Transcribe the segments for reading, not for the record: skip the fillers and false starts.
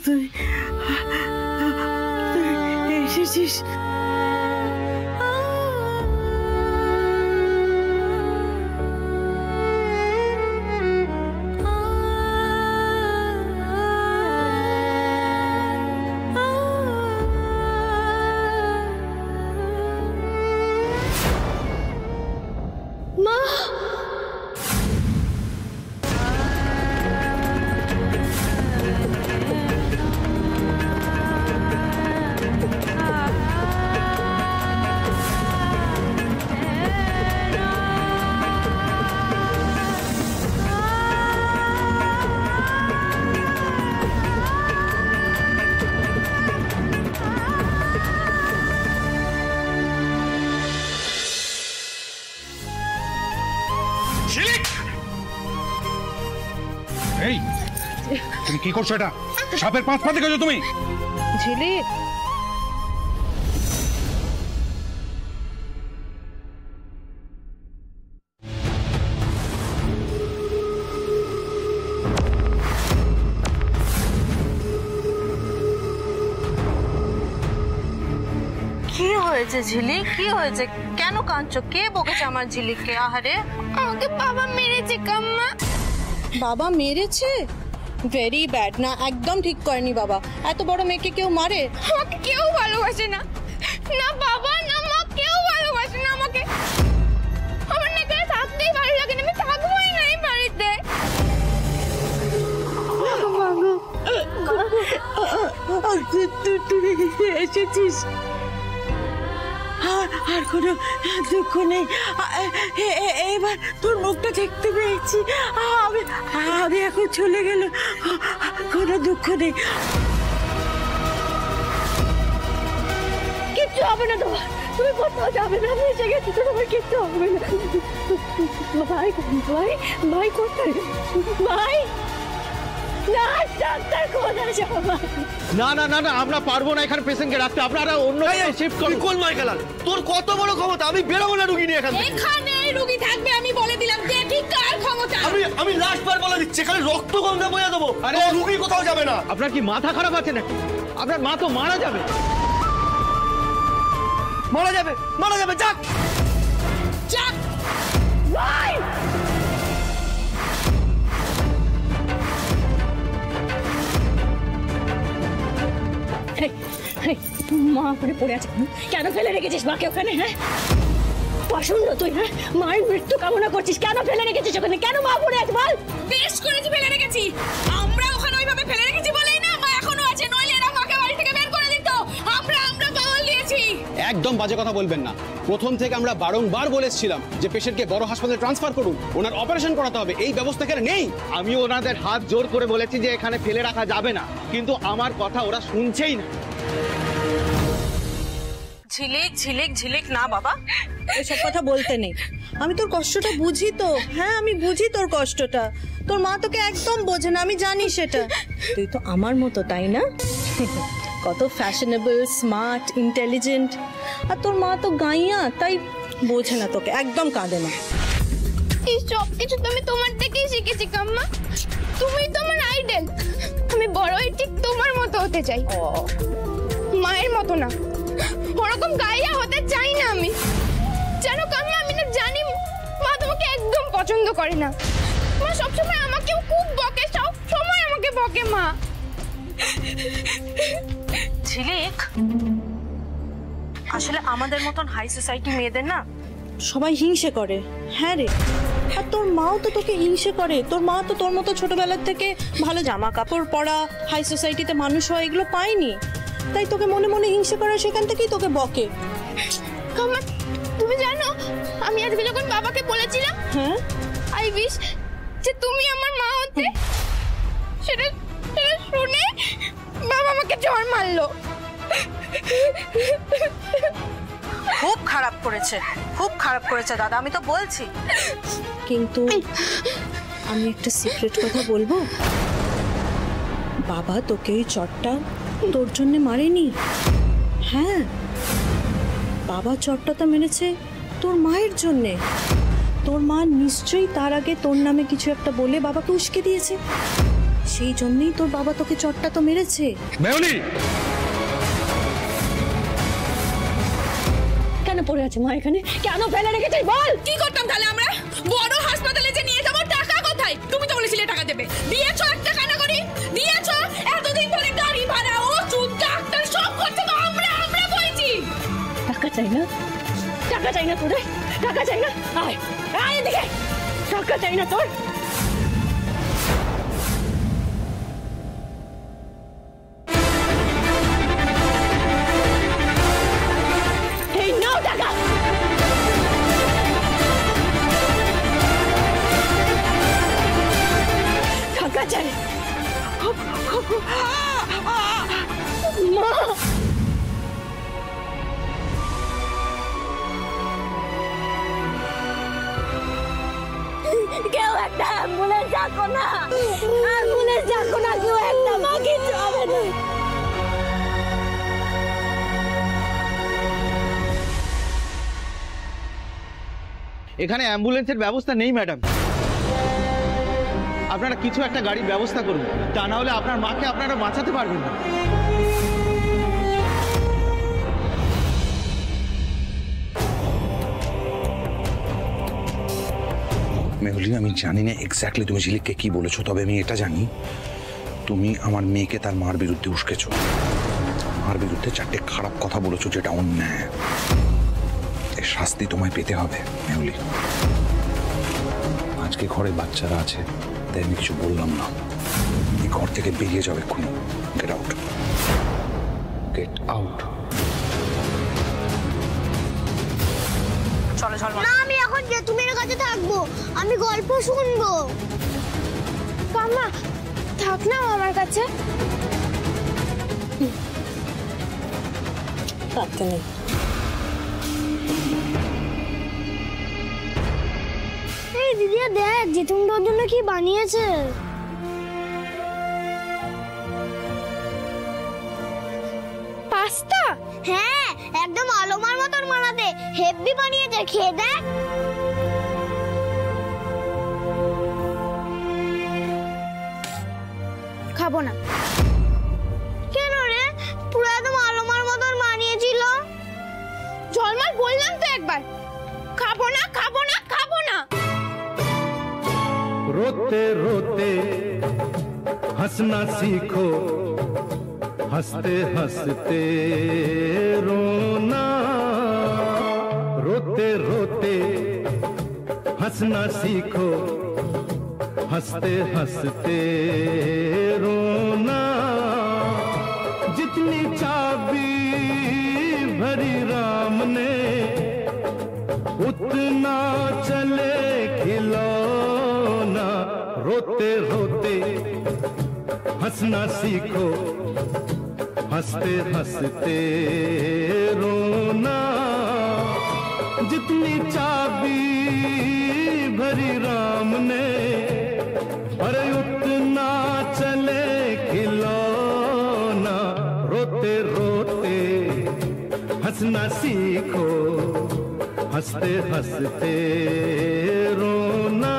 তুই এসেছিস? তুমি কি করছো? এটা সাপের পাঁচ পা দেখেছো তুমি? ঝিলিক, কি হয়েছে ঝিলিক? কি হয়েছে? কেন কাঁদছো? কে বকেছে আমার ঝিলিককে? আহারে, আমাকে বাবা মেরেছে কাম্মা। বাবা মেরেছে? Very bad. না, একদম ঠিক করেনি বাবা। এত বড় মেয়েকে কেউ মারে? আমাকে কেউ ভালোবাসে না, না বাবা না মা, কেউ ভালোবাসে না আমাকে। আমার না এখানে থাকতেই ভালো লাগে না, আমি থাকবোই না এই বাড়িতে। তুই এসেছিস, আর কোনো দুঃখ নেই। এবার তোর মুখটা দেখতে পেয়েছি। আমি এখন চলে গেল, কোনো দুঃখ নেই। কিচ্ছু হবে না তোমার, তুমি কোথাও যাবে না, আমি এসে গেছি, তোমার কিচ্ছু হবে না। ভাই ভাই ভাই কোথায়? ভাই না না না না, আমরা পারবো না এখানে পেশেন্টকে রাখতে। আপনারা অন্য শিফট করুন। কোন মাইকেলাল, তোর কত বড় ক্ষমতা? আমি বেরোবো না রুগী নিয়ে এখান থেকে। এখানে রুগী থাকবে আমি বলে দিলাম, দেখি কার ক্ষমতা। আমি লাস্ট বার বলে দিচ্ছি, এখানে রক্ত গন্ধা বয়ে দেবো। আরে রুগী কোথাও যাবে না। আপনার কি মাথা খারাপ আছে নাকি? আপনার মা তো মারা যাবে, মারা যাবে, মারা যাবে। যাক যাক ভাই, মা ওখানে পড়ে আছে, কেন ফেলে রেখেছিস মাকে ওখানে? হ্যাঁ পছন্দ তুই? হ্যাঁ মায়ের মৃত্যু কামনা করছিস, কেন ফেলে রেখেছিস ওখানে? কেন মা পড়ে আছে বল? বেশ করেছি ফেলে রেখেছি। আমরা ওখানে ওইভাবে ফেলে রেখেছি বলেই না মা এখনো আছে, নইলে এরা মাকে বাড়ি থেকে বের করে দিত। আমরা বাউল দিয়েছি। একদম বাজে কথা বলবেন না। প্রথম থেকে আমরা বারংবার বলেছিলাম যে পেশেন্টকে বড় হাসপাতালে ট্রান্সফার করুন, ওনার অপারেশন করাতে হবে। এই ব্যবস্থা এখানে নেই। আমি ওনাদের হাত জোর করে বলেছি যে এখানে ফেলে রাখা যাবে না, কিন্তু আমার কথা ওরা শুনছেই না। ঝিলিক ঝিলিক ঝিলিক, না বাবা, এসব কথা বলতে নেই। আমি তোর কষ্টটা বুঝি তো। হ্যাঁ আমি বুঝি তোর কষ্টটা। তোর মা তোকে একদম বোঝে না, আমি জানি সেটা। তুই তো আমার মতো, তাই না? কত ফ্যাশনেবল, স্মার্ট, ইন্টেলিজেন্ট। আর তোর মা তো গাইয়া, তাই বোঝে না তোকে, একদম কাঁদে না। এই সব কিছু তো আমি তোমার থেকেই শিখেছি কাম্মা। তুমি তো আমার আইডল। আমি বড় হয়ে ঠিক তোমার মতো হতে চাই, মায়ের মতো না। ওরকম গাইয়া হতে চাই না আমি। জানো কাম্মা, আমি না জানি মা তোমাকে একদম পছন্দ করে না। মা সবসময় আমাকেও খুব বকে, সব সময় আমাকে বকে মা। ঝিলিক, আসলে আমাদের মতন হাই সোসাইটি মেয়েদের না সবাই হিংসে করে। হ্যাঁ রে, আর তোর মাও তো তোকে হিংসে করে। তোর মা তো তোর মতো ছোটবেলার থেকে ভালো জামা কাপড় পরা, হাই সোসাইটিতে মানুষ হয়, এগুলো পায়নি। তাই তোকে মনে মনে হিংসে করে, সেখান থেকেই তোকে বকে। কাম্মা তুমি জানো, আমি আজকে যখন বাবাকে বলেছিলাম হ্যাঁ আই উইশ যে তুমি আমার মা হতে, সেটা শুনে বাবা আমাকে জ্বর মারলো। খুব খারাপ করেছে, খুব খারাপ করেছে দাদা, আমি তো বলছি। কিন্তু আমি একটা সিক্রেট কথা বলবো। বাবা তোকে এই চটটা তোর জন্য মারেনি। হ্যাঁ, বাবা চটটা মেরেছে তোর মায়ের জন্যে। তোর মা নিশ্চয়ই তার আগে তোর নামে কিছু একটা বলে বাবাকে উস্কে দিয়েছে। সেই জন্যই তোর বাবা তোকে চটটা তো মেরেছে। মেহুলি, কেন পড়ে আছে মা এখানে? কেন ফেলে রেখেছিস বল? কি করতাম তাহলে আমরা? বড় হাসপাতালে যে নিয়ে যাবো, টাকা কোথায়? তুমি তো বলেছিলে টাকা দেবে, দিয়েছো? একটা কানা করি দিয়েছো? এতদিন ধরে গাড়ি ভাড়া, ওষুধ, ডাক্তার সব করছে তো আমরা বলছি। টাকা চাই না? টাকা চাই না তোদের? টাকা চাই না? আয় আয় এদিকে, টাকা চাই না তোর? এই নাও টাকা। টাকা চাই। মা, কেউ একটা অ্যাম্বুলেন্স ডাকো না, অ্যাম্বুলেন্স ডাকো না, কেউ একটা, মা কিছু হবে না। এখানে অ্যাম্বুলেন্সের ব্যবস্থা নেই ম্যাডাম। আপনারা কিছু একটা গাড়ির ব্যবস্থা করুন, তা না হলে আপনার মাকে আপনারা বাঁচাতে পারবেন না। মেহুলি, আমি জানি না এক্স্যাক্টলি তুমি ঝিলিককে কি বলেছো, তবে আমি এটা জানি তুমি আমার মেয়েকে তার মার বিরুদ্ধে উস্কেছো, মার বিরুদ্ধে চারটে খারাপ কথা বলেছো, যেটা অন্যায়। এর শাস্তি তোমায় পেতে হবে মেহুলি। আজকে ঘরে বাচ্চারা আছে তাই আমি কিছু বললাম না। এই ঘর থেকে বেরিয়ে যাও এক্ষুনি। Get out, get out. না, আমি এখন জেঠুমের কাছে থাকবো, আমি গল্প শুনবো। কাম্মা থাক না আমার কাছে। থাকতে নেই। এই দিদিয়া দেখ, জেঠুমটার জন্য কি বানিয়েছে। পাস্তা? হ্যাঁ, একদম আলোমার মতন বানাতে, হেভি বানিয়েছে, খেয়ে দেখ। খাবো না। কেন রে? পুরো একদম আলোমার মতন বানিয়েছিল। ঝলমাল বললাম তো একবার, খাবো না খাবো না খাবো না। रोते रोते हंसना सीखो, हंसते हंसते रोना। रोते रोते हंसना सीखो, हंसते हंसते रोना। जितनी चाबी भरी राम ने, उतना चले खिलौना। रोते रोते हंसना सीखो, हंसते हंसते रोना। जितनी चाबी भरी राम ने, अरे उतना चले खिलौना। रोते रोते हंसना सीखो, हंसते हंसते रोना।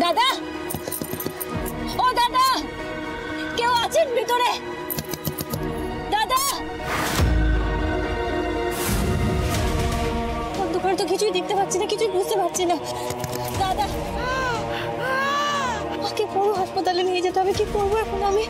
দাদা, ও দাদা, কেউ আছেন ভিতরে? দাদা, অন্ধকারে তো কিছুই দেখতে পাচ্ছি না, কিছুই বুঝতে পারছি না। দাদা, ওকে বড় হাসপাতালে নিয়ে যেতে হবে, কি করবো এখন আমি?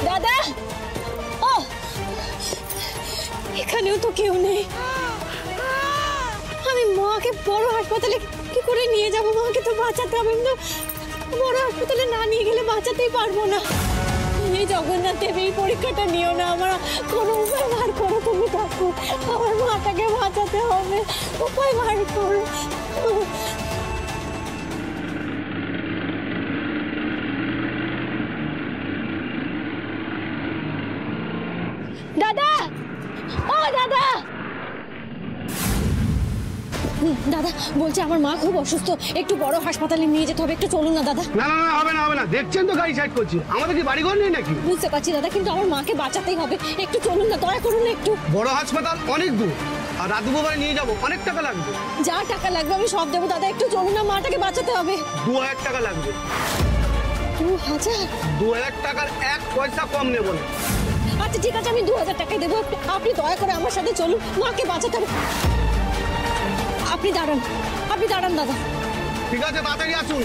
দাদা, ও এখানেও তো কেউ নেই। আমি মাকে বড় হাসপাতালে কি করে নিয়ে যাব? মাকে তো বাঁচাতে হবে, কিন্তু বড় হাসপাতালে না নিয়ে গেলে বাঁচাতেই পারবো না। এই জগন্নাথ দেবী, এই পরীক্ষাটা নিও না, আমার কোনো উপায় বার করো তুমি ঠাকুর, আমার মাটাকে বাঁচাতে হবে, উপায় বার করো। দাদা বলছে আমার মা খুব অসুস্থ, একটু বড় হাসপাতালে নিয়ে যেতে হবে, একটু চলুন না দাদা। না না না, হবে না হবে না, দেখছেন তো গাড়ি সাইড করছি, আমাদের কি বাড়িঘর নেই নাকি? বুঝতে পারছি দাদা, কিন্তু আমার মাকে বাঁচাতেই হবে, একটু চলুন না, দয়া করুন না একটু। বড় হাসপাতাল অনেক দূর, আর রাত দুপুরে নিয়ে যাবো, অনেক টাকা লাগবে। যা টাকা লাগবে আমি সব দেবো দাদা, একটু চলুন না, মাটাকে বাঁচাতে হবে। 2000 টাকা লাগবে। 2000? 2000 টাকার 1 পয়সা কম নেব না। আচ্ছা ঠিক আছে, আমি 2000 টাকাই দেবো, আপনি দয়া করে আমার সাথে চলুন, মাকে বাঁচাতে হবে। আপনি দাঁড়ান দাদা। ঠিক আছে, তাড়াতাড়ি আসুন।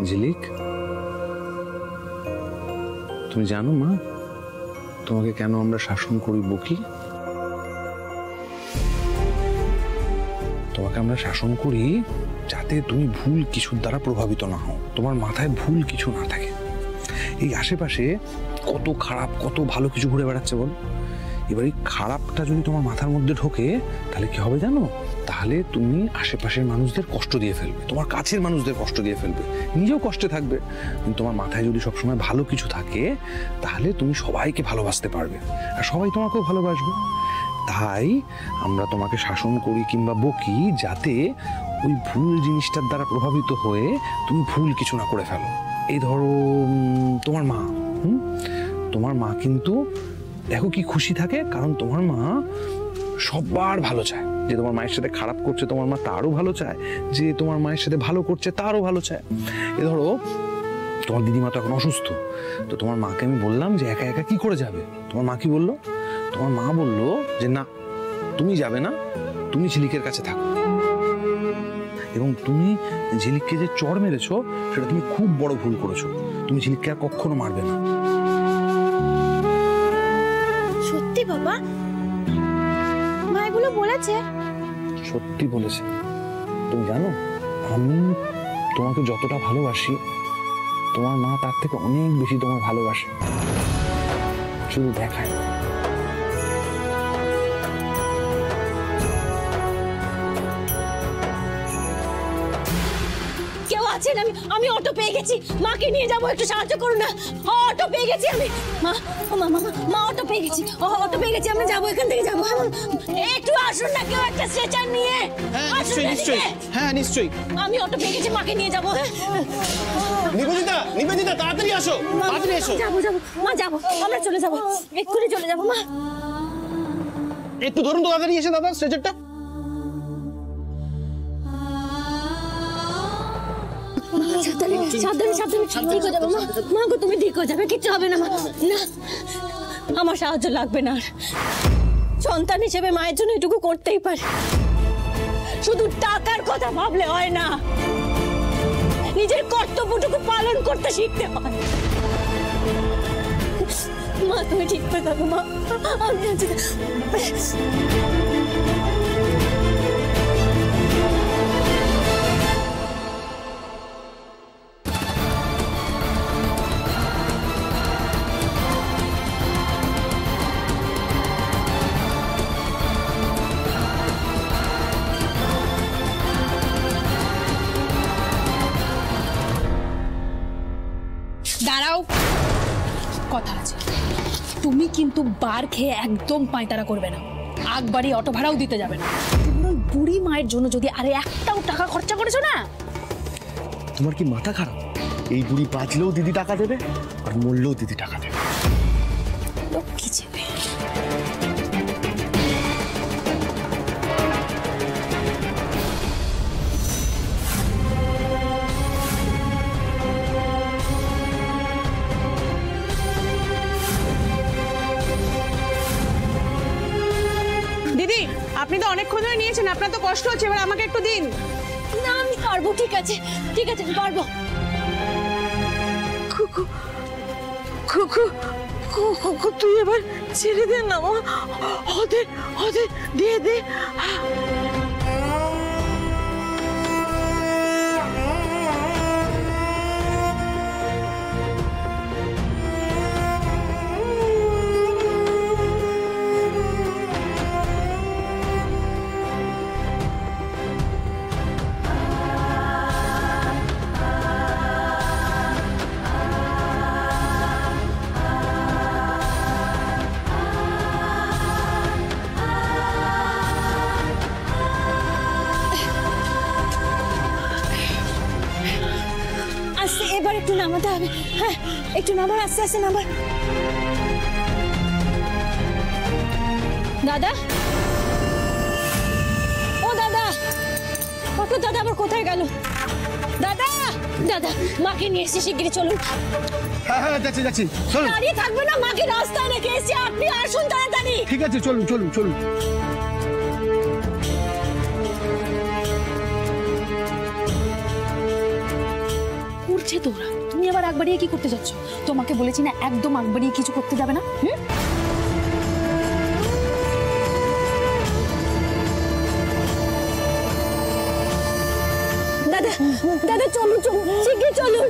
ঝিলিক, তুমি জানো মা তোমাকে কেন আমরা শাসন করি বকি? তোমাকে আমরা শাসন করি যাতে তুমি ভুল কিছুর দ্বারা প্রভাবিত না হও, তোমার মাথায় ভুল কিছু না থাকে। এই আশেপাশে কত খারাপ কত ভালো কিছু ঘুরে বেড়াচ্ছে বল, এবার এই খারাপটা যদি তোমার মাথার মধ্যে ঢোকে তাহলে কি হবে জানো? তাহলে তুমি আশেপাশের মানুষদের কষ্ট দিয়ে ফেলবে, তোমার কাছের মানুষদের কষ্ট দিয়ে ফেলবে, নিজেও কষ্টে থাকবে। কিন্তু তোমার মাথায় যদি সবসময় ভালো কিছু থাকে তাহলে তুমি সবাইকে ভালোবাসতে পারবে, আর সবাই তোমাকেও ভালোবাসবে। তাই আমরা তোমাকে শাসন করি কিংবা বকি যাতে ওই ভুল জিনিসটার দ্বারা প্রভাবিত হয়ে তুমি ভুল কিছু না করে ফেলো। এই ধরো তোমার মা কিন্তু দেখো কি খুশি থাকে, কারণ তোমার মা সবার ভালো চায়। যে তোমার মায়ের সাথে খারাপ করছে তোমার মা তারও ভালো চায়, যে তোমার মায়ের সাথে ভালো করছে তারও ভালো চায়। এ ধরো তোমার দিদিমা তো এখন অসুস্থ, তো তোমার মাকে আমি বললাম যে একা একা কি করে যাবে, তোমার মা কি বললো? তোমার মা বললো যে না, তুমি যাবে না, তুমি ঝিলিকের কাছে থাকো, এবং তুমি ঝিলিককে যে চড় মেরেছো সেটা তুমি খুব বড় ভুল করেছো, তুমি ঝিলিককে আর কখনো মারবে না। সত্যি বাবা? মা এগুলো বলেছে? সত্যি বলেছে। তুমি জানো আমি তোমাকে যতটা ভালোবাসি তোমার মা তার থেকে অনেক বেশি তোমায় ভালোবাসে, শুধু দেখায়। কেউ আছেন? আমি অটো পেয়ে গেছি, মাকে নিয়ে যাবো, একটু সাহায্য করুন না। অটো পেয়ে গেছি আমি, মা অটো পেয়ে গেছি, অটো পেয়ে গেছি, আমরা যাবো, এখান থেকে যাবো। একটু আসুন না, কেউ একটা স্ট্রেচার নিয়ে। হ্যাঁ নিশ্চয়ই, আমি অটো পেয়ে গেছি, মাকে নিয়ে যাবো। নিবেদিতা তাড়াতাড়ি আসো, তাড়াতাড়ি এসো। যাবো মা, যাবো, আমরা চলে যাবো, এক্ষুনি চলে যাবো মা। একটু ধরুন তো তাড়াতাড়ি এসে দাদা স্ট্রেচারটা। সাবধানে ঠিক হয়ে যাবে মা গো, তুমি ঠিক হয়ে যাবে, কিচ্ছু হবে না মা। না, আমার সাহায্য লাগবে না, সন্তান হিসেবে মায়ের জন্য এটুকু করতেই পারে। শুধু টাকার কথা ভাবলে হয় না, নিজের কর্তব্যটুকু পালন করতে শিখতে হয়। মা তুমি ঠিক হয়ে যাবে মা, আমি আছি। দাঁড়াও, কথা আছে। তুমি কিন্তু বার খেয়ে একদম পায়তারা করবে না, আগবাড়ি অটো ভাড়াও দিতে যাবে না। বুড়ি মায়ের জন্য যদি আরে একটাও টাকা খরচা করেছো না। তোমার কি মাথা খারাপ? এই বুড়ি বাঁচলেও দিদি টাকা দেবে, আর মরলেও দিদি টাকা দেবে। লক্ষ্মী ছেলে। দিদি, আপনি তো অনেকক্ষণ ধরে নিয়েছেন, আপনার তো কষ্ট হচ্ছে, এবার আমাকে একটু দিন। না আমি পারবো, ঠিক আছে আমি পারবো। তুই এবার ছেড়ে দে না, ওদের দিয়ে দে। আস্তে, এবার একটু নামাতে হবে। হ্যাঁ, একটু নামা, আস্তে আস্তে নামা। দাদা, ও দাদা, অটো দাদা আবার কোথায় গেল? দাদা, দাদা, মাকে নিয়ে এসে শিগগিরই চলুন। হ্যাঁ হ্যাঁ, যাচ্ছি যাচ্ছি, চলুন। দাঁড়িয়ে থাকবে না, মাকে রাস্তায় রেখে এসে আপনি আসুন তাড়াতাড়ি। ঠিক আছে, চলুন চলুন চলুন। উঠছে তোরা, তুমি আবার আগ বাড়িয়ে কি করতে যাচ্ছ? তোমাকে বলেছি না একদম আগ বাড়িয়ে কিছু করতে যাবে না। দাদা, দাদা চলুন চলুন, শিগগির চলুন।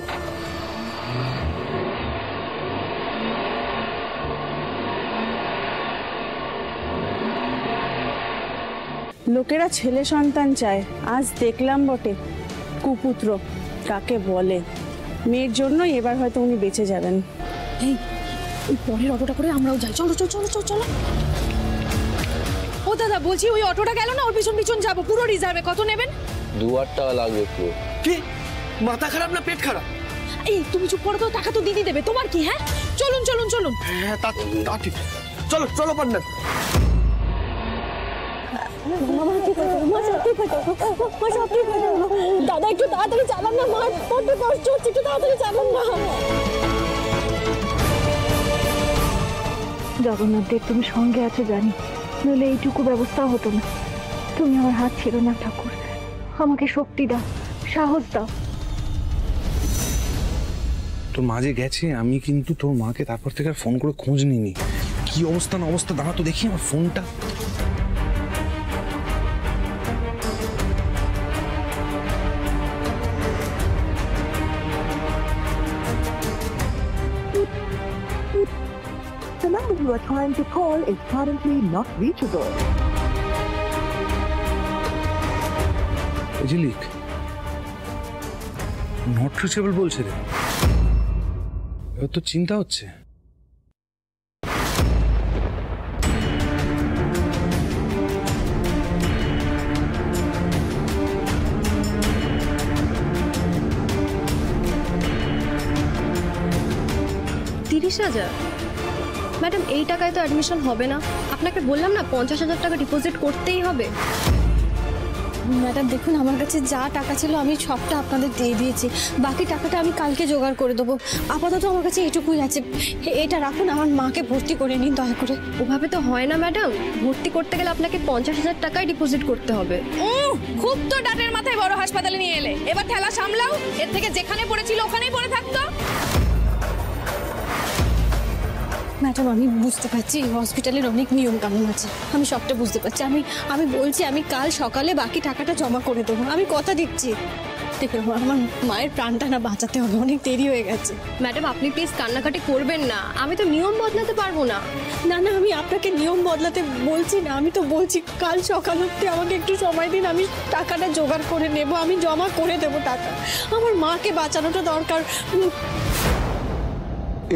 লোকেরা ছেলে সন্তান চায়, আজ দেখলাম বটে কুপুত্র কাকে বলে। মেয়ের জন্যই এবার হয়তো উনি বেঁচে যাবেন। এই, ওই পরের অটোটা করে আমরাও যাই। চলো চলো চলো চলো চলো। ও দাদা, বলছি ওই অটোটা গেল না, ওর পিছন পিছন যাবো, পুরো রিজার্ভে। কত নেবেন? 2-8 টাকা লাগবে পুরো। কি মাথা খারাপ না পেট খারাপ? এই তুমি চুপ করো তো, টাকা তো দিদি দেবে, তোমার কি? হ্যাঁ চলুন চলুন চলুন। হ্যাঁ তা ঠিক, চলো চলো পার্টনার। দাদা একটু তাড়াতাড়ি চালান না, মার বড্ড কষ্ট হচ্ছে, একটু তাড়াতাড়ি চালান না। জগন্নাথ দেব তুমি সঙ্গে আছো জানি, নইলে এইটুকু ব্যবস্থা হতো না। তুমি আমার হাত ছেড়ো না ঠাকুর, আমাকে শক্তি দাও, সাহস দাও। তোর মা যে গেছে, আমি কিন্তু তোর মাকে তারপর থেকে আর ফোন করে খোঁজ নিইনি। কি অবস্থা না অবস্থা, দাঁড়া তো দেখি আমার ফোনটা। The number you are trying to call is currently not reachable. Jhilik, not reachable বলছে রে। এবার তো চিন্তা হচ্ছে। ম্যাডাম, এই টাকায় তো অ্যাডমিশন হবে না। আপনাকে বললাম না 50,000 টাকা ডিপোজিট করতেই হবে। ম্যাডাম দেখুন, আমার কাছে যা টাকা ছিল আমি সবটা আপনাদের দিয়ে দিয়েছি, বাকি টাকাটা আমি কালকে জোগাড় করে দেবো। আপাতত আমার কাছে এটুকুই আছে, এটা রাখুন, আমার মাকে ভর্তি করে নিন দয়া করে। ওভাবে তো হয় না ম্যাডাম, ভর্তি করতে গেলে আপনাকে 50,000 টাকাই ডিপোজিট করতে হবে। খুব তো ডাটের মাথায় বড় হাসপাতালে নিয়ে এলে, এবার ঠেলা সামলাও। এর থেকে যেখানে পড়েছিল ওখানেই পড়ে থাকতো। ম্যাডাম আমি বুঝতে পারছি হসপিটালের অনেক নিয়ম কানুন আছে, আমি সবটা বুঝতে পারছি। আমি বলছি আমি কাল সকালে বাকি টাকাটা জমা করে দেবো, আমি কথা দিচ্ছি। দেখুন, আমার মায়ের প্রাণটা না বাঁচাতে হবে, অনেক দেরি হয়ে গেছে। ম্যাডাম আপনি প্লিজ কান্নাকাটি করবেন না, আমি তো নিয়ম বদলাতে পারবো না। না না, আমি আপনাকে নিয়ম বদলাতে বলছি না, আমি তো বলছি কাল সকাল অবধি আমাকে একটু সময় দিন, আমি টাকাটা জোগাড় করে নেব, আমি জমা করে দেবো টাকা। আমার মাকে বাঁচানোটা দরকার।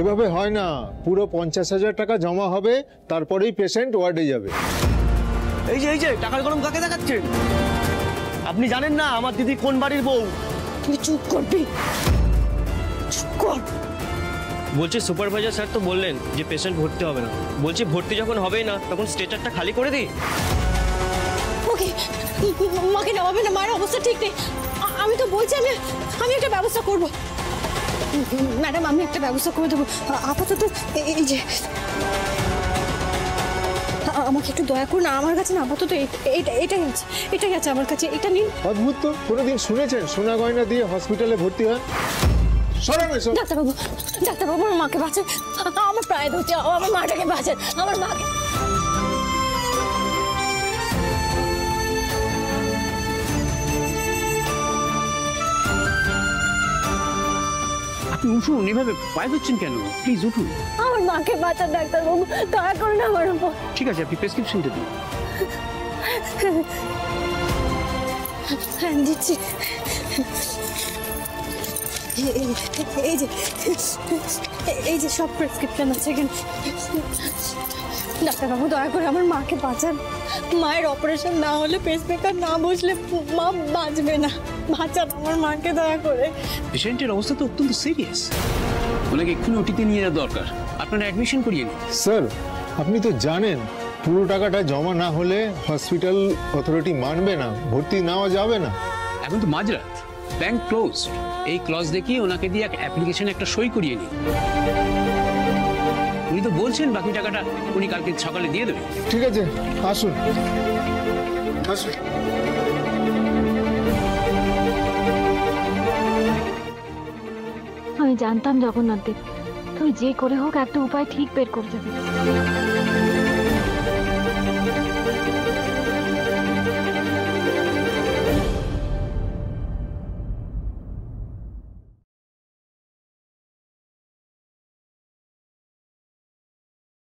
এভাবে হয় না, পুরো 50,000 টাকা জমা হবে, তারপরেই পেশেন্ট ওয়ার্ডে যাবে। এই যে টাকার গরম কাকে দেখাচ্ছেন? আপনি জানেন না আমার দিদি কোন বাড়ির বউ? তুই চুপ করবি, চুপ কর। বলছি সুপারভাইজার স্যার তো বললেন যে পেশেন্ট ভর্তি হবে না। বলছি ভর্তি যখন হবেই না তখন স্ট্রেচারটা খালি করে দিই। ওকে, মাকে নামাবে না, মায়ের অবস্থা ঠিক নেই। আমি তো বলছি আমি একটা ব্যবস্থা করবো ম্যাডাম, আমি একটা ব্যবস্থা করে দেবো। আপাতত এই যে আমাকে একটু দয়া করুন, আমার কাছে না আপাতত এটাই আছে আমার কাছে, এটা নিন। অদ্ভুত তো, কোনোদিন শুনেছেন সোনা গয়না দিয়ে হসপিটালে ভর্তি হয়? ডাক্তারবাবু, আমার মাকে বাঁচান, আমার প্রায় ধরছে, আমার মাটাকে বাঁচান, আমার মাকে। আপনি উঠুন, এভাবে পায়ে ধরছেন কেন? প্লিজ উঠুন। আমার মাকে বাঁচান ডাক্তারবাবু, দয়া করুন আমার উপর। ঠিক আছে, আপনি প্রেসক্রিপশনটা দিন। হ্যাঁ দিচ্ছি। এই যে সব প্রেসক্রিপশন আছে এখানে। ডাক্তারবাবু দয়া করে আমার মাকে বাঁচান, মায়ের অপারেশন না হলে, পেসমেকার না বসলে মা বাঁচবে না। বাঁচান আমার মাকে দয়া করে। পেশেন্টের অবস্থা তো অত্যন্ত সিরিয়াস, ওনাকে এক্ষুনি ওটিতে নিয়ে যাওয়া দরকার। আপনারা অ্যাডমিশন করিয়ে নিন। স্যার আপনি তো জানেন পুরো টাকাটা জমা না হলে হসপিটাল অথরিটি মানবে না, ভর্তি নেওয়া যাবে না। এখন তো মাঝরাত, ব্যাংক ক্লোজ, এই ক্লজ দেখিয়ে ওনাকে দিয়ে অ্যাপ্লিকেশনে একটা সই করিয়ে নিন। উনি তো বলছেন বাকি টাকাটা উনি কালকে সকালে দিয়ে দেবেন। ঠিক আছে আসুন আসুন। আমি জানতাম জগন্নাথ দেব তুমি যে করে হোক একটা উপায় ঠিক বের করে দেবে।